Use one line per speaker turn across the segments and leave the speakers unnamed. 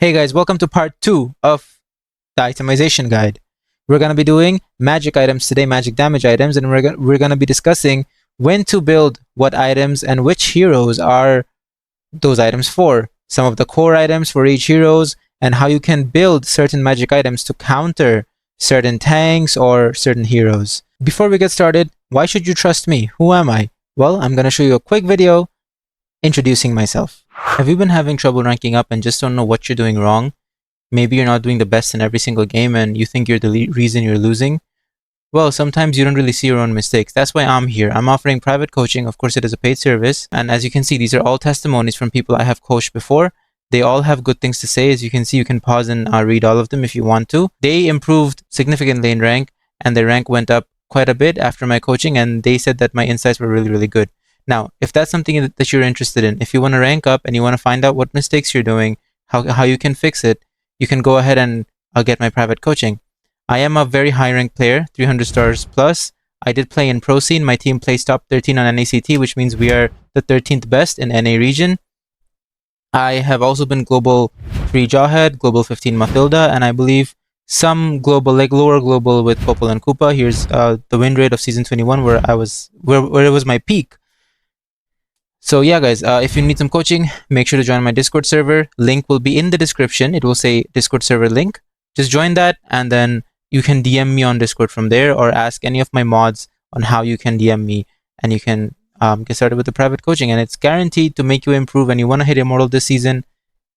Hey guys, welcome to part 2 of the itemization guide. We're going to be doing magic items today, magic damage items, and we're going to be discussing when to build what items and which heroes are those items for. Some of the core items for each heroes and how you can build certain magic items to counter certain tanks or certain heroes. Before we get started, why should you trust me? Who am I? Well, I'm going to show you a quick video introducing myself. Have you been having trouble ranking up and just don't know what you're doing wrong? Maybe you're not doing the best in every single game and you think you're the reason you're losing? Well, sometimes you don't really see your own mistakes. That's why I'm here. I'm offering private coaching. Of course, it is a paid service. And as you can see, these are all testimonies from people I have coached before. They all have good things to say. As you can see, you can pause and read all of them if you want to. They improved significantly in rank and their rank went up quite a bit after my coaching, and they said that my insights were really, really good. Now, if that's something that you're interested in, if you want to rank up and you want to find out what mistakes you're doing, how you can fix it, you can go ahead and get my private coaching. I am a very high ranked player, 300 stars plus. I did play in Pro Scene. My team placed top 13 on NACT, which means we are the 13th best in NA region. I have also been global 3 Jawhead, global 15 Mathilda, and I believe some global, like lower global with Popol and Koopa. Here's the win rate of season 21 where it was my peak. So yeah guys, if you need some coaching, make sure to join my Discord server. Link will be in the description. It will say Discord server link. Just join that and then you can DM me on Discord from there or ask any of my mods on how you can DM me and you can get started with the private coaching, and it's guaranteed to make you improve. And you want to hit Immortal this season,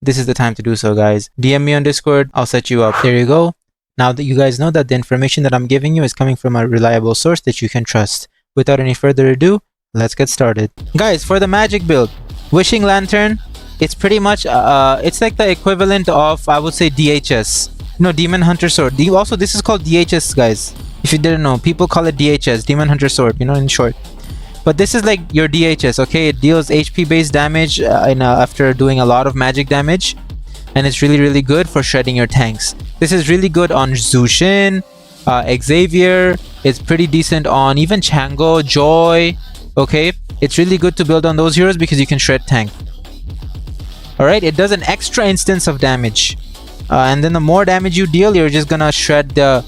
this is the time to do so guys. DM me on Discord, I'll set you up. There you go. Now that you guys know that the information that I'm giving you is coming from a reliable source that you can trust. Without any further ado, let's get started. Guys, for the magic build, Wishing Lantern, it's pretty much, it's like the equivalent of, I would say, DHS. No, Demon Hunter Sword. Also, this is called DHS, guys. If you didn't know, people call it DHS, Demon Hunter Sword, you know, in short. But this is like your DHS, okay? It deals HP-based damage after doing a lot of magic damage. And it's really, really good for shredding your tanks. This is really good on Zushin, Xavier. It's pretty decent on even Chango, Joy. Okay, it's really good to build on those heroes because you can shred tank. Alright, it does an extra instance of damage. And then the more damage you deal, you're just gonna shred the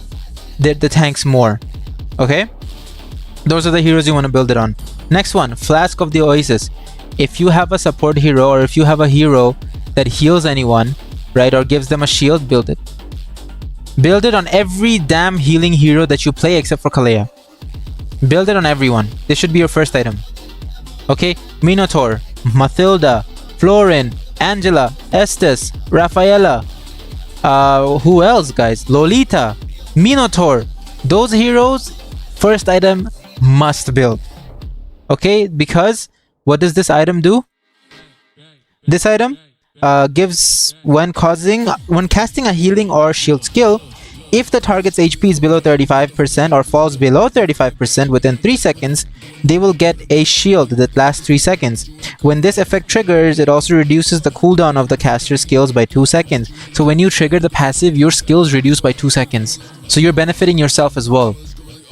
tanks more. Okay? Those are the heroes you want to build it on. Next one, Flask of the Oasis. If you have a support hero or if you have a hero that heals anyone, right, or gives them a shield, build it. Build it on every damn healing hero that you play except for Kalea. Build it on everyone. This should be your first item. Okay? Minotaur, Mathilda, Florin, Angela, Estes, Rafaela. Who else, guys? Lolita, Minotaur. Those heroes, first item, must build. Okay? Because what does this item do? This item gives when casting a healing or shield skill, if the target's HP is below 35% or falls below 35% within 3 seconds, they will get a shield that lasts 3 seconds. When this effect triggers, it also reduces the cooldown of the caster's skills by 2 seconds. So when you trigger the passive, your skills reduce by 2 seconds. So you're benefiting yourself as well.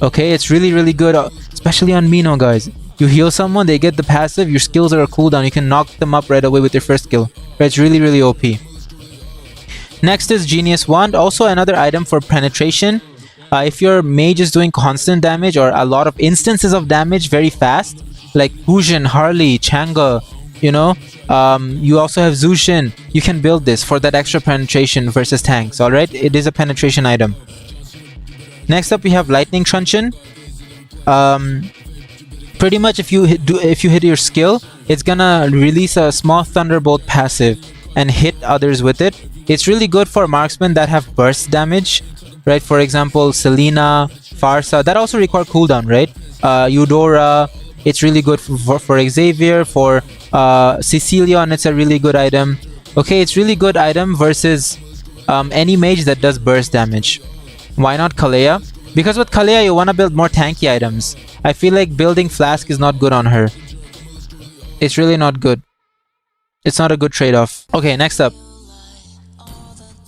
Okay, it's really, really good, especially on Mino, guys. You heal someone, they get the passive, your skills are a cooldown. You can knock them up right away with your first skill. It's really, really OP. Next is Genius Wand, also another item for penetration. If your mage is doing constant damage or a lot of instances of damage very fast, like Hajun, Harley, Changa, you know, you also have Zushin, you can build this for that extra penetration versus tanks, alright? It is a penetration item. Next up we have Lightning Truncheon. Pretty much if you hit your skill, it's gonna release a small thunderbolt passive and hit others with it. It's really good for marksmen that have burst damage, right? For example, Selena, Farsa, that also require cooldown, right? Eudora, it's really good for Xavier, for Cecilion, it's a really good item. Okay, it's really good item versus any mage that does burst damage. Why not Kalea? Because with Kalea, you want to build more tanky items. I feel like building Flask is not good on her. It's really not good. It's not a good trade-off. Okay, next up.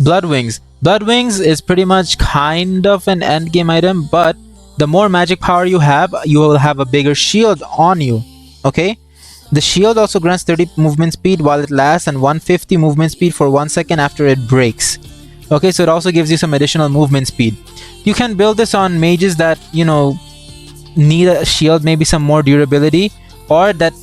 Blood Wings. Blood Wings is pretty much kind of an endgame item, but the more magic power you have, you will have a bigger shield on you. Okay? The shield also grants 30 movement speed while it lasts and 150 movement speed for 1 second after it breaks. Okay, so it also gives you some additional movement speed. You can build this on mages that, you know, need a shield, maybe some more durability, or that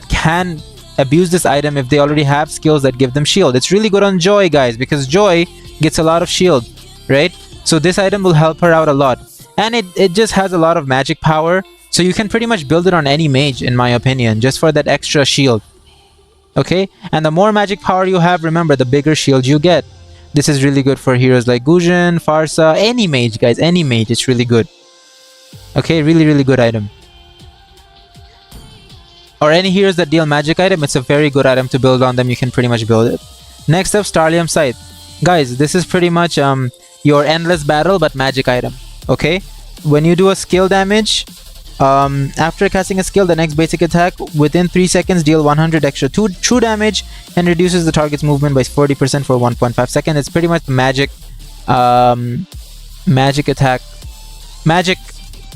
can abuse this item if they already have skills that give them shield. It's really good on Joy, guys, because Joy gets a lot of shield, right? So this item will help her out a lot. And it just has a lot of magic power, so you can pretty much build it on any mage, in my opinion, just for that extra shield. Okay, and the more magic power you have, remember, the bigger shield you get. This is really good for heroes like Gujin, Farsa, any mage, guys, any mage. It's really good. Okay, really good item. Or any heroes that deal magic item, it's a very good item to build on them. You can pretty much build it. Next up, Starlium Scythe. Guys, this is pretty much your endless battle but magic item. Okay, when you do a skill damage, after casting a skill, the next basic attack within 3 seconds deal 100 extra true damage and reduces the target's movement by 40% for 1.5 seconds. It's pretty much magic magic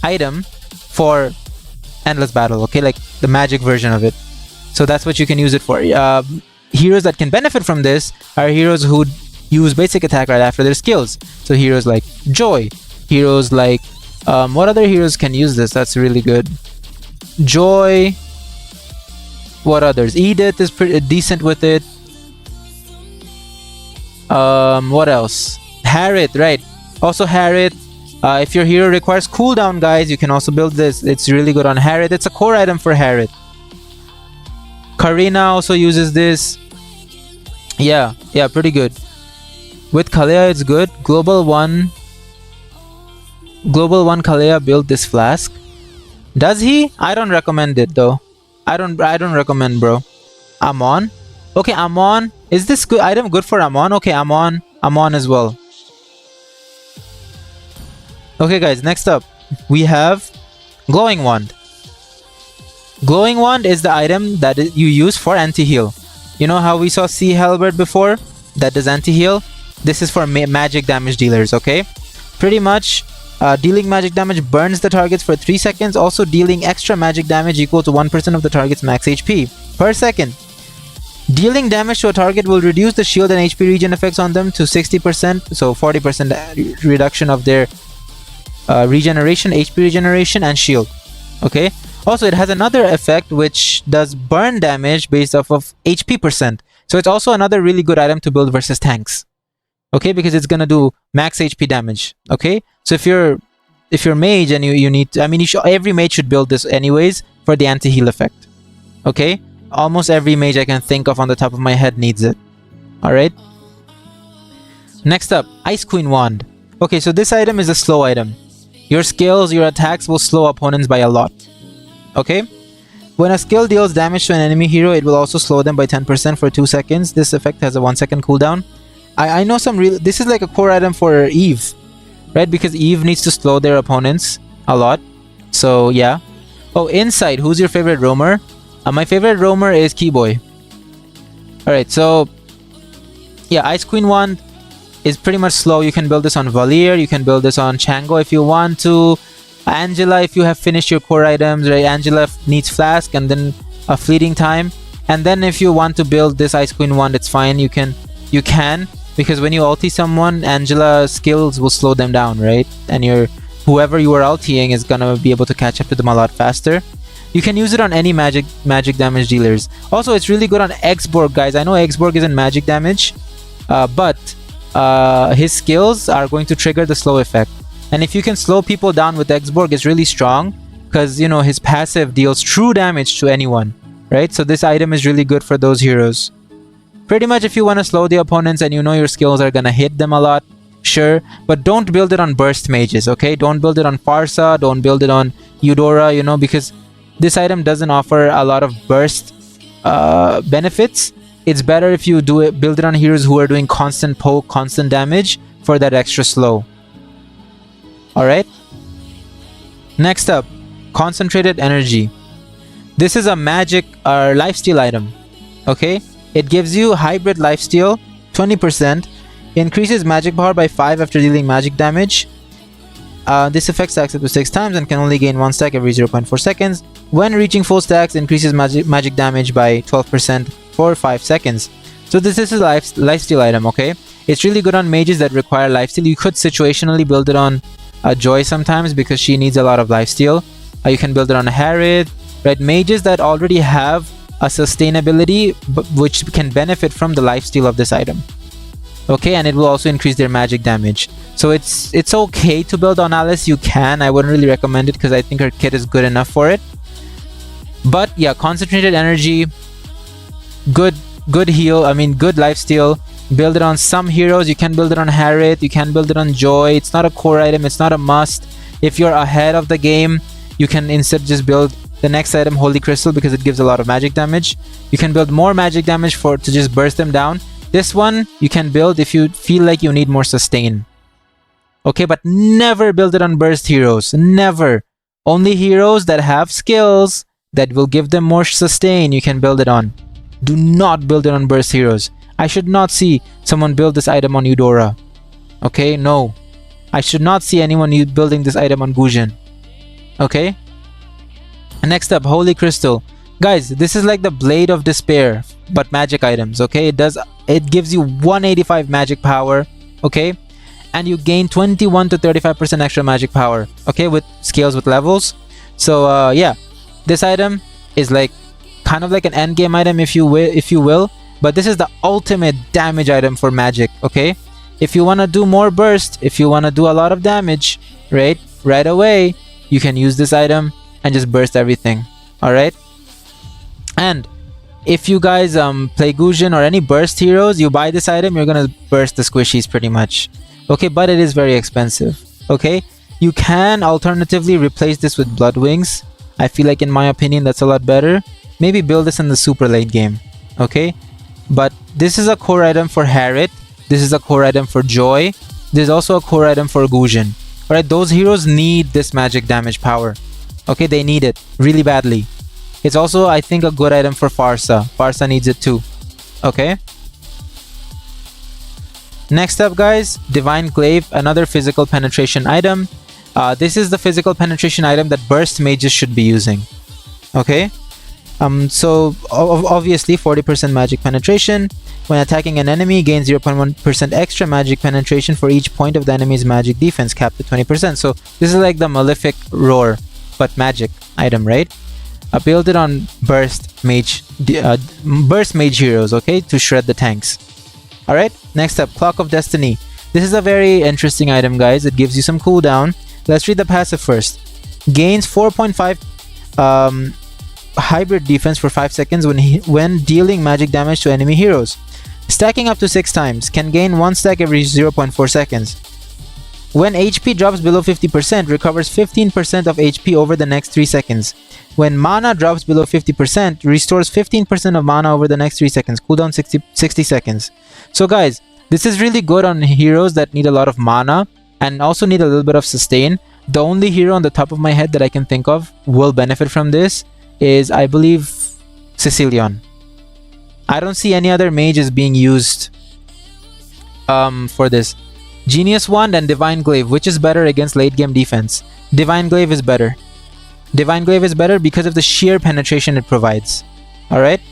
item for endless battle. Okay, like the magic version of it. So that's what you can use it for. Heroes that can benefit from this are heroes who use basic attack right after their skills. So heroes like Joy, heroes like what other heroes can use this? That's really good. Joy. What others? Edith is pretty decent with it. What else? Harriet, right? Also Harriet. If your hero requires cooldown, guys, you can also build this. It's really good on Harriet. It's a core item for Harriet. Karina also uses this. Yeah, pretty good. With Kalea, it's good. Global 1 Kalea built this flask. Does he? I don't recommend it though. I don't recommend, bro. Amon. Okay, Amon. Is this good item good for Amon? Okay, Amon as well. Okay, guys, next up we have Glowing Wand. Glowing Wand is the item that you use for anti-heal. You know how we saw Sea Halberd before? That does anti-heal. This is for magic damage dealers, okay? Pretty much, dealing magic damage burns the targets for 3 seconds, also dealing extra magic damage equal to 1% of the target's max HP per second. Dealing damage to a target will reduce the shield and HP regen effects on them to 60%, so 40% reduction of their regeneration, HP regeneration, and shield. Okay. Also, it has another effect which does burn damage based off of HP percent. So it's also another really good item to build versus tanks. Okay, because it's gonna do max HP damage. Okay, so if you're mage and you need to, I mean, every mage should build this anyways for the anti-heal effect. Okay, almost every mage I can think of on the top of my head needs it. All right. Next up, Ice Queen Wand. Okay, so this item is a slow item. Your skills, your attacks will slow opponents by a lot. Okay, when a skill deals damage to an enemy hero, it will also slow them by 10% for 2 seconds. This effect has a 1 second cooldown. I know some real. This is like a core item for Eve, right? Because Eve needs to slow their opponents a lot. So yeah. Oh, Insight. Who's your favorite roamer? My favorite roamer is Keyboy. All right. So yeah, Ice Queen Wand is pretty much slow. You can build this on Valier. You can build this on Chango if you want to. Angela, if you have finished your core items, right? Angela needs Flask and then a fleeting time. And then if you want to build this Ice Queen Wand, it's fine. You can. Because when you ulti someone, Angela's skills will slow them down, right? And whoever you are ultiing is gonna be able to catch up to them a lot faster. You can use it on any magic damage dealers. Also, it's really good on Xborg, guys. I know Xborg isn't magic damage, but his skills are going to trigger the slow effect. And if you can slow people down with Xborg, it's really strong because, you know, his passive deals true damage to anyone, right? So this item is really good for those heroes. Pretty much if you want to slow the opponents and you know your skills are gonna hit them a lot, sure, but don't build it on burst mages, okay? Don't build it on Farsa, don't build it on Eudora, you know, because this item doesn't offer a lot of burst benefits. It's better if you build it on heroes who are doing constant poke, constant damage for that extra slow. Alright? Next up, Concentrated Energy. This is a magic lifesteal item, okay? It gives you hybrid lifesteal, 20%, increases magic power by 5 after dealing magic damage. This effect stacks up to 6 times and can only gain 1 stack every 0.4 seconds. When reaching full stacks, increases magic damage by 12% for 5 seconds. So this is a lifesteal item, okay? It's really good on mages that require lifesteal. You could situationally build it on Joy sometimes because she needs a lot of lifesteal. You can build it on Harriet, right? Mages that already have a sustainability which can benefit from the lifesteal of this item. Okay, and it will also increase their magic damage. So it's okay to build on Alice. You can. I wouldn't really recommend it because I think her kit is good enough for it. But yeah, concentrated energy, good heal, good lifesteal. Build it on some heroes. You can build it on Harriet, you can build it on Joy. It's not a core item, it's not a must. If you're ahead of the game, you can instead just build the next item, Holy Crystal, because it gives a lot of magic damage. You can build more magic damage to just burst them down. This one you can build if you feel like you need more sustain. Okay, but never build it on burst heroes. Never. Only heroes that have skills that will give them more sustain you can build it on. Do not build it on burst heroes. I should not see someone build this item on Eudora. Okay, no. I should not see anyone building this item on Gujin. Okay? And next up, Holy Crystal. Guys, this is like the Blade of Despair, but magic items, okay? It gives you 185 magic power, okay? And you gain 21 to 35% extra magic power, okay? With scales with levels. So, yeah. This item is like kind of like an endgame item if you will. But this is the ultimate damage item for magic, okay? If you want to do more burst, if you want to do a lot of damage, right away, you can use this item and just burst everything, alright? And if you guys play Gujin or any burst heroes, you buy this item, you're gonna burst the squishies pretty much. Okay, but it is very expensive, okay? You can alternatively replace this with Blood Wings. I feel like, in my opinion, that's a lot better. Maybe build this in the super late game, okay? But this is a core item for Harriet. This is a core item for Joy. There's also a core item for Gujin. Alright, those heroes need this magic damage power. Okay, they need it really badly. It's also, I think, a good item for Farsa. Farsa needs it too. Okay? Next up, guys, Divine Glaive, another physical penetration item. This is the physical penetration item that burst mages should be using. Okay? So obviously 40% magic penetration. When attacking an enemy, gain 0.1% extra magic penetration for each point of the enemy's magic defense, capped at 20%. So this is like the Malefic Roar, but magic item, right? Build it on burst mage heroes, okay, to shred the tanks. Alright, next up, Clock of Destiny. This is a very interesting item, guys. It gives you some cooldown. Let's read the passive first. Gains 4.5 hybrid defense for 5 seconds when dealing magic damage to enemy heroes. Stacking up to 6 times. Can gain 1 stack every 0.4 seconds. When HP drops below 50%, recovers 15% of HP over the next 3 seconds. When mana drops below 50%, restores 15% of mana over the next 3 seconds. Cooldown 60 seconds. So guys, this is really good on heroes that need a lot of mana and also need a little bit of sustain. The only hero on the top of my head that I can think of will benefit from this is, I believe, Sicilion. I don't see any other mages being used for this. Genius Wand and Divine Glaive, which is better against late game defense? Divine Glaive is better. Divine Glaive is better because of the sheer penetration it provides. Alright?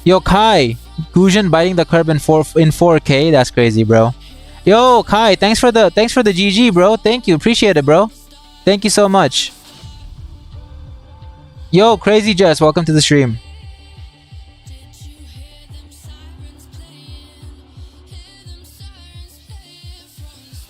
Yo, Kai! Gujin biting the curb in 4K? That's crazy, bro. Yo, Kai, thanks for the GG, bro. Thank you. Appreciate it, bro. Thank you so much. Yo, Crazy Jess, welcome to the stream.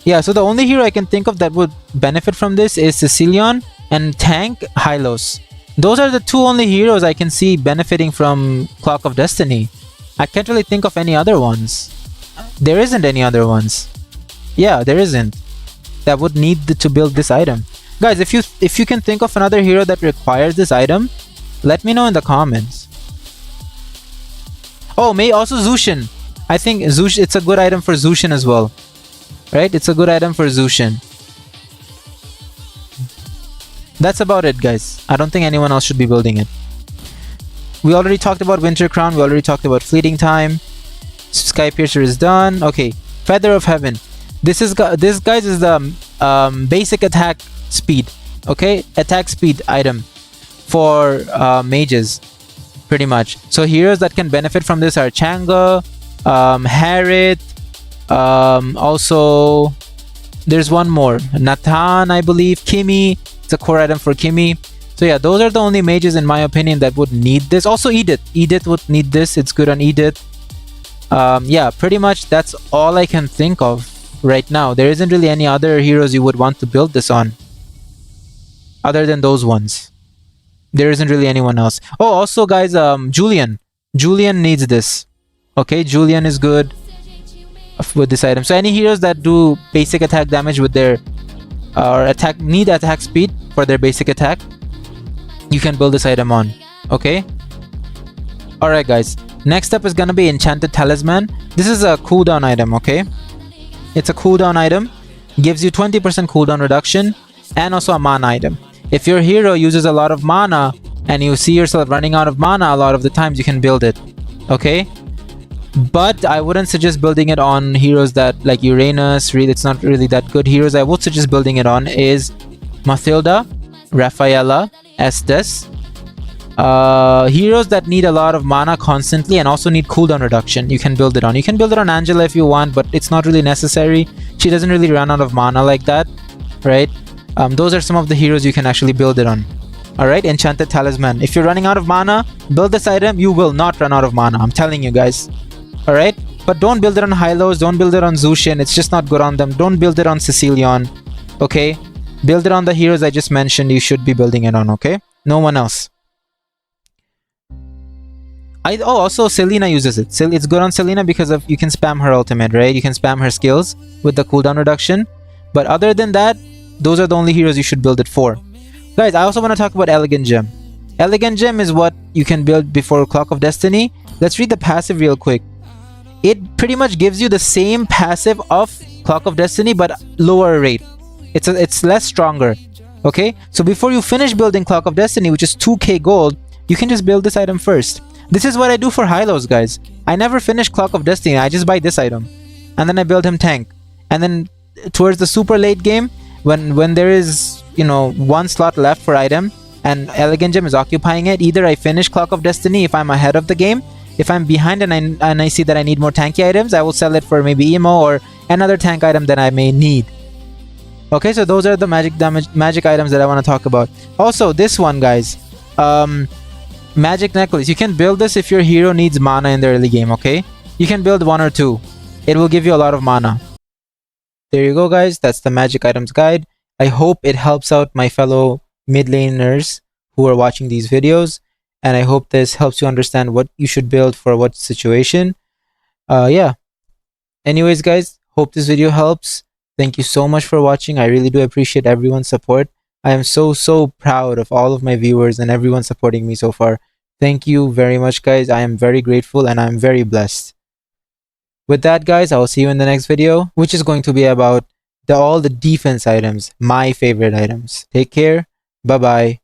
Yeah, so the only hero I can think of that would benefit from this is Sicilion and tank Hylos. Those are the two only heroes I can see benefiting from Clock of Destiny. I can't really think of any other ones. There isn't any other ones. Yeah, there isn't. That would need to build this item. Guys, if you can think of another hero that requires this item, let me know in the comments. Oh, also Zushin. I think it's a good item for Zushin as well. Right? It's a good item for Zushin. That's about it, guys. I don't think anyone else should be building it. We already talked about Winter Crown. We already talked about Fleeting Time. Sky Piercer is done. Okay, Feather of Heaven. This guys is the basic attack speed. Okay, attack speed item. for mages, pretty much. So heroes that can benefit from this are Chang'e, Harriet, also there's one more, Nathan, I believe, Kimi. It's a core item for Kimi. So yeah, those are the only mages in my opinion that would need this. Also Edith. Edith would need this. It's good on Edith. Yeah, pretty much that's all I can think of right now. There isn't really any other heroes you would want to build this on other than those ones. There isn't really anyone else. Oh, also guys, Julian needs this. Okay, Julian is good with this item. So any heroes that do basic attack damage with their or need attack speed for their basic attack, you can build this item on. Okay, alright guys, next up is gonna be Enchanted Talisman. This is a cooldown item. Okay, it's a cooldown item, gives you 20% cooldown reduction, and also a mana item. If your hero uses a lot of mana and you see yourself running out of mana a lot of the times, you can build it. Okay, but I wouldn't suggest building it on heroes that like Uranus. Really, it's not really that good. Heroes I would suggest building it on is Mathilda, Rafaela, Estes. Heroes that need a lot of mana constantly and also need cooldown reduction, you can build it on. You can build it on Angela if you want, but it's not really necessary. She doesn't really run out of mana like that, right? Those are some of the heroes you can actually build it on. Alright, Enchanted Talisman. If you're running out of mana, build this item. You will not run out of mana, I'm telling you guys. Alright, but don't build it on Hylos, don't build it on Zushin, it's just not good on them. Don't build it on Sicilion, okay? Build it on the heroes I just mentioned you should be building it on, okay? No one else. Also Selena uses it. It's good on Selena because of you can spam her ultimate, right? You can spam her skills with the cooldown reduction. But other than that, those are the only heroes you should build it for. Guys, I also want to talk about Elegant Gem. Elegant Gem is what you can build before Clock of Destiny. Let's read the passive real quick. It pretty much gives you the same passive of Clock of Destiny but lower rate. It's less stronger. Okay, so before you finish building Clock of Destiny, which is 2k gold, you can just build this item first. This is what I do for Hylos, guys. I never finish Clock of Destiny, I just buy this item and then I build him tank. And then towards the super late game, when there is, you know, one slot left for item and Elegant Gem is occupying it, either I finish Clock of Destiny if I'm ahead of the game. If I'm behind and I see that I need more tanky items, I will sell it for maybe Emo or another tank item that I may need. Okay, so those are the magic items that I want to talk about. Also, this one, guys, Magic Necklace. You can build this if your hero needs mana in the early game, okay? You can build 1 or 2. It will give you a lot of mana. There you go, guys. That's the magic items guide. I hope it helps out my fellow mid laners who are watching these videos. And I hope this helps you understand what you should build for what situation. Yeah. Anyways, guys, hope this video helps. Thank you so much for watching. I really do appreciate everyone's support. I am so proud of all of my viewers and everyone supporting me so far. Thank you very much, guys. I am very grateful and I'm very blessed. With that, guys, I will see you in the next video, which is going to be about all the defense items, my favorite items. Take care. Bye-bye.